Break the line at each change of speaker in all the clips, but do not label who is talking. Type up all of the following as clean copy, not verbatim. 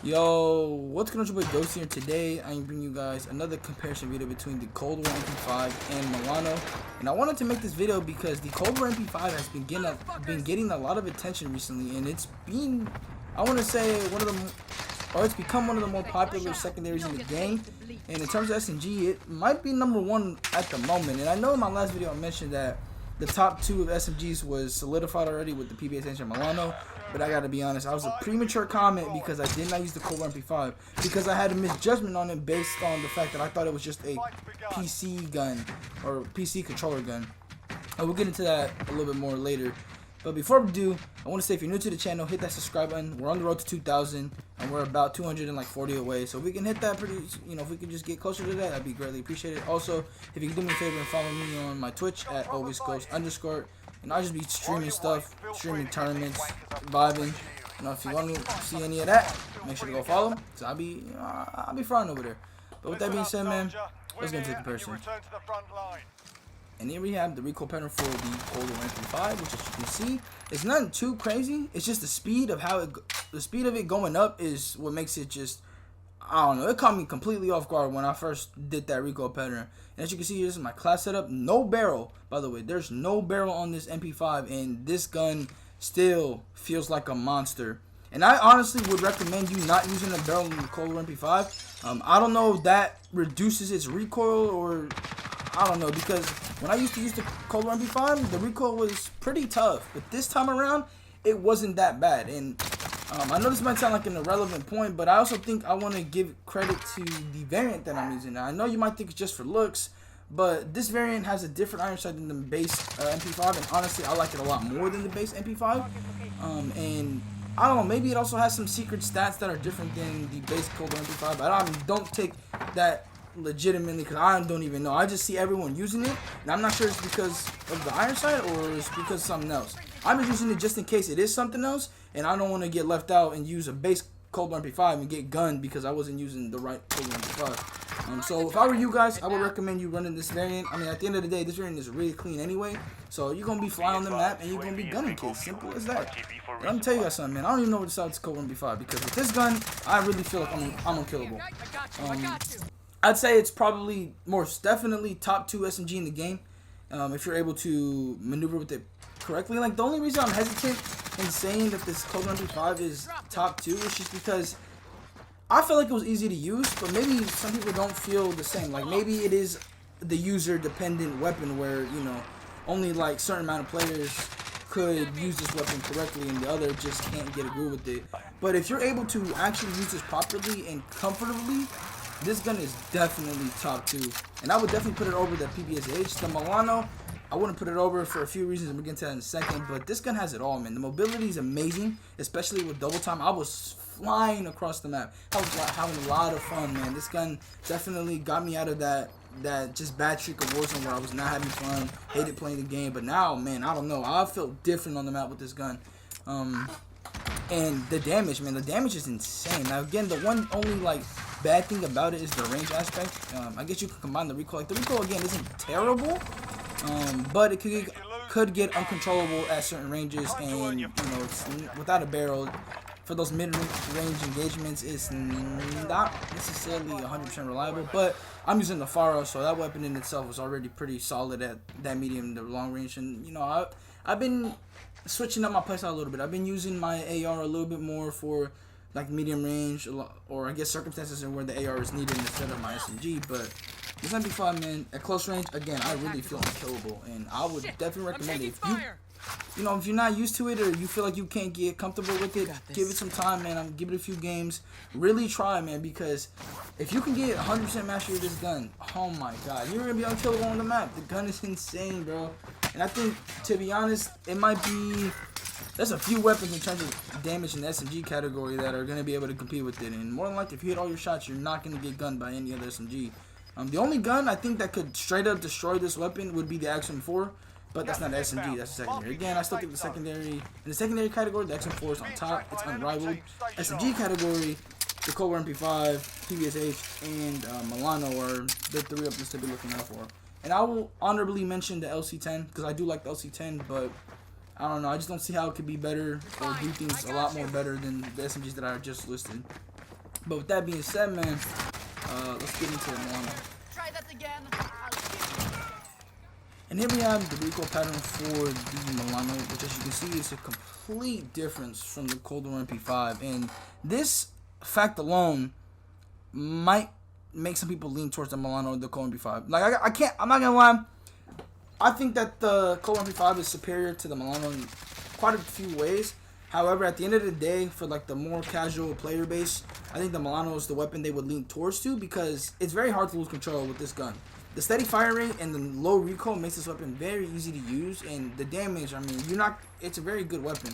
Yo, what's going on, your boy Ghost here. Today I'm bringing you guys another comparison video between the Cold War MP5 and Milano. And I wanted to make this video because the Cold War MP5 has been getting a lot of attention recently, and it's been, I want to say, it's become one of the more popular secondaries in the game. And in terms of SMG, it might be number one at the moment. And I know in my last video I mentioned that the top two of SMGs was solidified already with the PBS and Milano, but I gotta be honest, I was a premature comment because I did not use the Cold War MP5 because I had a misjudgment on it based on the fact that I thought it was just a PC gun or PC controller gun. And we'll get into that a little bit more later. But before we do, I want to say if you're new to the channel, hit that subscribe button. We're on the road to 2,000, and we're about 240 away. So if we can hit that if we can just get closer to that, that'd be greatly appreciated. Also, if you can do me a favor and follow me on my Twitch at alwaysghost_, and I'll just be streaming stuff, streaming tournaments, vibing. You know, if you want to see any of that, make sure to go follow. So I'll be frying over there. But with that being said, man, let's get into the comparison. And here we have the recoil pattern for the Cold War MP5, which, as you can see, it's nothing too crazy. It's just the speed of it going up is what makes it just, I don't know. It caught me completely off guard when I first did that recoil pattern. And as you can see, this is my class setup. No barrel, by the way. There's no barrel on this MP5, and this gun still feels like a monster. And I honestly would recommend you not using a barrel in the Cold War MP5. I don't know if that reduces its recoil or I don't know, because when I used to use the Cold War MP5, the recoil was pretty tough, but this time around, it wasn't that bad. And I know this might sound like an irrelevant point, but I also think I want to give credit to the variant that I'm using. Now, I know you might think it's just for looks, but this variant has a different iron sight than the base MP5, and honestly, I like it a lot more than the base MP5. And I don't know, maybe it also has some secret stats that are different than the base Cold War MP5, but I don't take that legitimately because I don't even know. I just see everyone using it, and I'm not sure it's because of the iron sight or it's because of something else. I'm just using it just in case it is something else, and I don't want to get left out and use a base Cold War MP5 and get gunned because I wasn't using the right Cold War MP5. So if I were you guys, I would recommend you running this variant. I mean, at the end of the day, this variant is really clean anyway, so you're gonna be flying on the map and you're gonna be gunning kids. Simple as that. And let me tell you guys something, man. I don't even know what to say with this Cold War MP5 because with this gun, I really feel like I'm unkillable. I'd say it's probably most definitely top 2 SMG in the game if you're able to maneuver with it correctly. Like, the only reason I'm hesitant in saying that this Cold War MP5 is top 2 is just because I feel like it was easy to use, but maybe some people don't feel the same. Like, maybe it is the user dependent weapon where, you know, only like certain amount of players could use this weapon correctly and the other just can't get a groove with it. But if you're able to actually use this properly and comfortably, this gun is definitely top 2, and I would definitely put it over the PBSH. The Milano, I wouldn't put it over for a few reasons, and we'll get into that in a second, but this gun has it all, man. The mobility is amazing, especially with double time. I was flying across the map. I was having a lot of fun, man. This gun definitely got me out of that just bad streak of Warzone where I was not having fun, hated playing the game, but now, man, I don't know. I feel different on the map with this gun. And the damage, man, the damage is insane. Now, again, the only like bad thing about it is the range aspect. I guess you could combine the recoil. Like, the recoil again isn't terrible, but it could get uncontrollable at certain ranges, and you know, it's without a barrel for those mid-range engagements, it's not necessarily 100% reliable. But I'm using the Faro, so that weapon in itself was already pretty solid at that medium to long range, and you know, I've been switching up my playstyle a little bit. I've been using my AR a little bit more for like medium range, or I guess circumstances where the AR is needed instead of my SMG. But this MP5, man, at close range, again, I really feel unkillable, and I would definitely recommend it. If you're not used to it or you feel like you can't get comfortable with it, give it some time, man. Give it a few games. Really try, man, because if you can get 100% mastery of this gun, oh my god, you're gonna be unkillable on the map. The gun is insane, bro. And I think, to be honest, there's a few weapons in terms of damage in the SMG category that are going to be able to compete with it. And more than likely, if you hit all your shots, you're not going to get gunned by any other SMG. The only gun I think that could straight up destroy this weapon would be the XM4. But that's not the SMG, that's the secondary. Again, I still think in the secondary category, the XM4 is on top. It's unrivaled. SMG category, the Cold War MP5, PBSH, and Milano are the 3 up to be looking out for. And I will honorably mention the LC10 because I do like the LC10, but I don't know. I just don't see how it could be better or do things a lot more better than the SMGs that I just listed. But with that being said, man, let's get into the Milano.
Try that again.
And here we have the recoil pattern for the Milano, which as you can see is a complete difference from the Cold War MP5. And this fact alone might make some people lean towards the Milano or the Cold MP5. Like I'm not gonna lie, I think that the Cold War MP5 is superior to the Milano in quite a few ways. However, at the end of the day, for like the more casual player base, I think the Milano is the weapon they would lean towards to, because it's very hard to lose control with this gun. The steady fire rate and the low recoil makes this weapon very easy to use, and the damage, I mean, it's a very good weapon.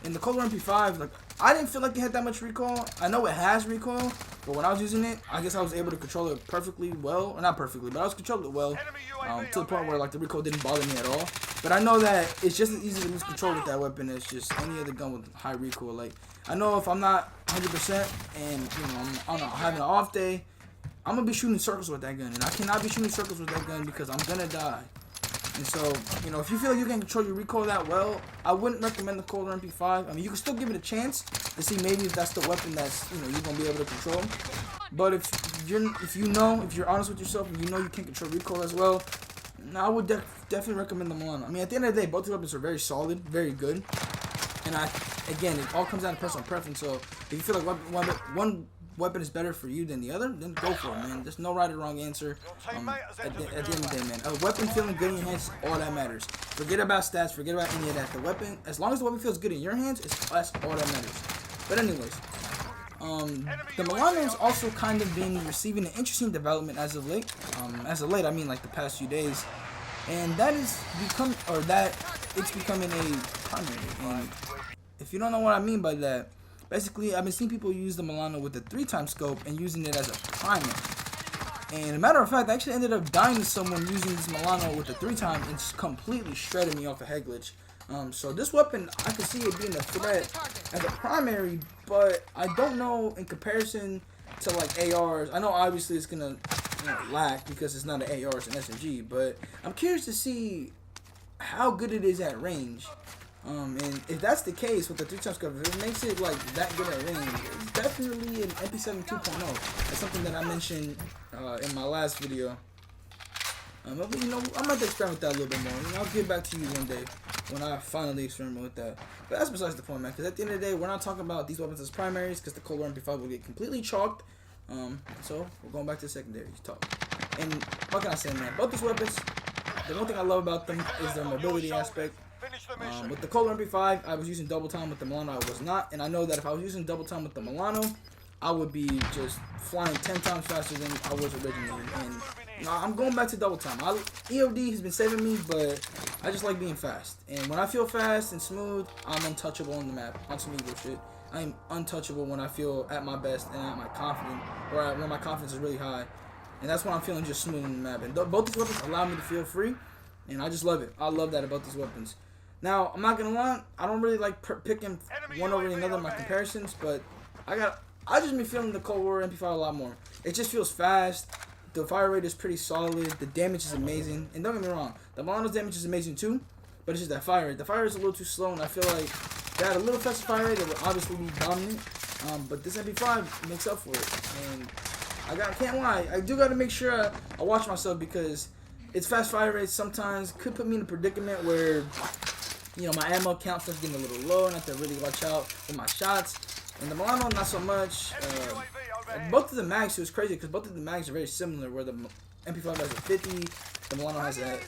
In the Cold War MP5, like, I didn't feel like it had that much recoil. I know it has recoil, but when I was using it, I guess I was able to control it perfectly well. Or not perfectly, but I was controlling it well, to the point where like the recoil didn't bother me at all. But I know that it's just as easy to lose control with that weapon as just any other gun with high recoil. Like, I know if I'm not 100% and, you know, I'm having an off day, I'm going to be shooting circles with that gun. And I cannot be shooting circles with that gun because I'm going to die. And so, you know, if you feel like you can control your recoil that well, I wouldn't recommend the Cold War MP5. I mean, you can still give it a chance to see maybe if that's the weapon that's, you know, you're going to be able to control. But if you're honest with yourself and you know you can't control recoil as well, I would definitely recommend the Milano. I mean, at the end of the day, both the weapons are very solid, very good. And again, it all comes down to personal preference. So if you feel like one weapon is better for you than the other, then go for it, man. There's no right or wrong answer. At the end of the day, man, a weapon feeling good in your hands is all that matters. Forget about stats, forget about any of that. The weapon, as long as the weapon feels good in your hands, that's all that matters. But anyways, the Milano has also kind of been receiving an interesting development as of late. I mean like the past few days, and it's becoming a primary. And if you don't know what I mean by that, basically I've been seeing people use the Milano with a 3x scope and using it as a primer. And a matter of fact, I actually ended up dying to someone using this Milano with a 3x and just completely shredded me off a head glitch. So this weapon, I can see it being a threat as a primary, but I don't know in comparison to like ARs. I know obviously it's gonna lack because it's not an AR, it's an SMG, but I'm curious to see how good it is at range. And if that's the case with the 3x scope, if it makes it like that good at range, it's definitely an MP7 2.0. That's something that I mentioned in my last video. But, you know, I'm going to experiment with that a little bit more. You know, I'll get back to you one day when I finally experiment with that. But that's besides the point, man. Because at the end of the day, we're not talking about these weapons as primaries, because the Cold War MP5 will get completely chalked. So we're going back to the secondary talk. And what can I say, man? Both these weapons, the one thing I love about them is their mobility aspect. With the Cold War MP5, I was using double time. With the Milano, I was not. And I know that if I was using double time with the Milano, I would be just flying 10 times faster than I was originally. And you know, I'm going back to double time. EOD has been saving me, but I just like being fast. And when I feel fast and smooth, I'm untouchable on the map. On some ego shit, I am untouchable when I feel at my best and at my confidence, or when my confidence is really high. And that's when I'm feeling just smooth on the map. And both these weapons allow me to feel free, and I just love it. I love that about these weapons. Now, I'm not gonna lie, I don't really like picking one over another in my comparisons, but I just been feeling the Cold War MP5 a lot more. It just feels fast. The fire rate is pretty solid. The damage is amazing. And don't get me wrong, the Milano's damage is amazing too, but it's just that fire rate. The fire rate is a little too slow, and I feel like if they had a little faster fire rate, it would obviously be dominant. But this MP5 makes up for it. And I can't lie, I do got to make sure I watch myself, because its fast fire rate sometimes could put me in a predicament where, you know, my ammo count starts getting a little low, and I have to really watch out with my shots. And the Milano, not so much. Both of the mags, it was crazy because both of the mags are very similar, where the MP5 has a 50, the Milano has a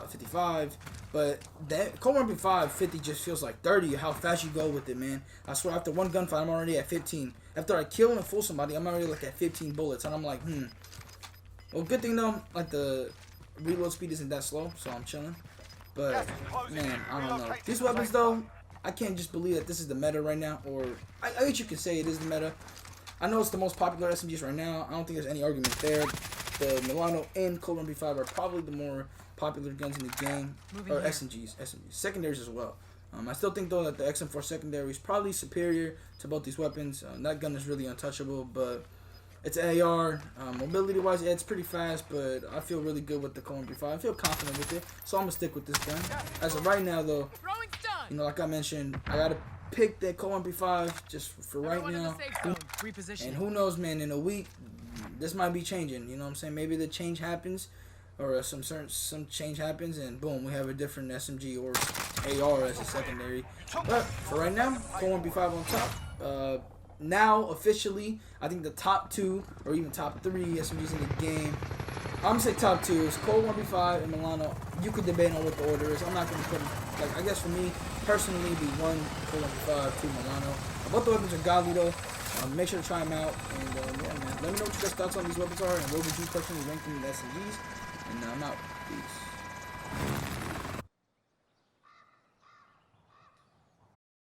55. But the Cold War MP5 50 just feels like 30, how fast you go with it, man. I swear, after one gunfight, I'm already at 15. After I kill and fool somebody, I'm already like at 15 bullets. And I'm like, Well, good thing though, like the reload speed isn't that slow, so I'm chilling. But, man, I don't know. These weapons though, I can't just believe that this is the meta right now, or I guess you could say it is the meta. I know it's the most popular SMGs right now. I don't think there's any argument there. The Milano and Cold War MP5 are probably the more popular guns in the game, or SMGs, secondaries as well. I still think though that the XM4 secondary is probably superior to both these weapons. That gun is really untouchable, but it's an AR. Mobility wise, yeah, it's pretty fast, but I feel really good with the Cold War MP5. I feel confident with it, so I'm gonna stick with this gun. As of right now though, you know, like I mentioned, I gotta pick that Cold MP5 just for right now. And who knows, man, in a week, this might be changing. You know what I'm saying? Maybe the change happens, or some change happens, and boom, we have a different SMG or AR as a secondary. But for right now, Cold MP5 on top. Now officially, I think the top 2 or even top 3 SMGs in the game. I'm gonna say top 2 is Cold MP5 and Milano. You could debate on what the order is. I'm not gonna put, like, I guess for me personally, the 1 Cold MP5, 2 Milano. Both the weapons are godly though. Make sure to try them out, and yeah, man, let me know what you guys' thoughts on these weapons are, and what would you personally rank them in the SMGs. And I'm out. Peace.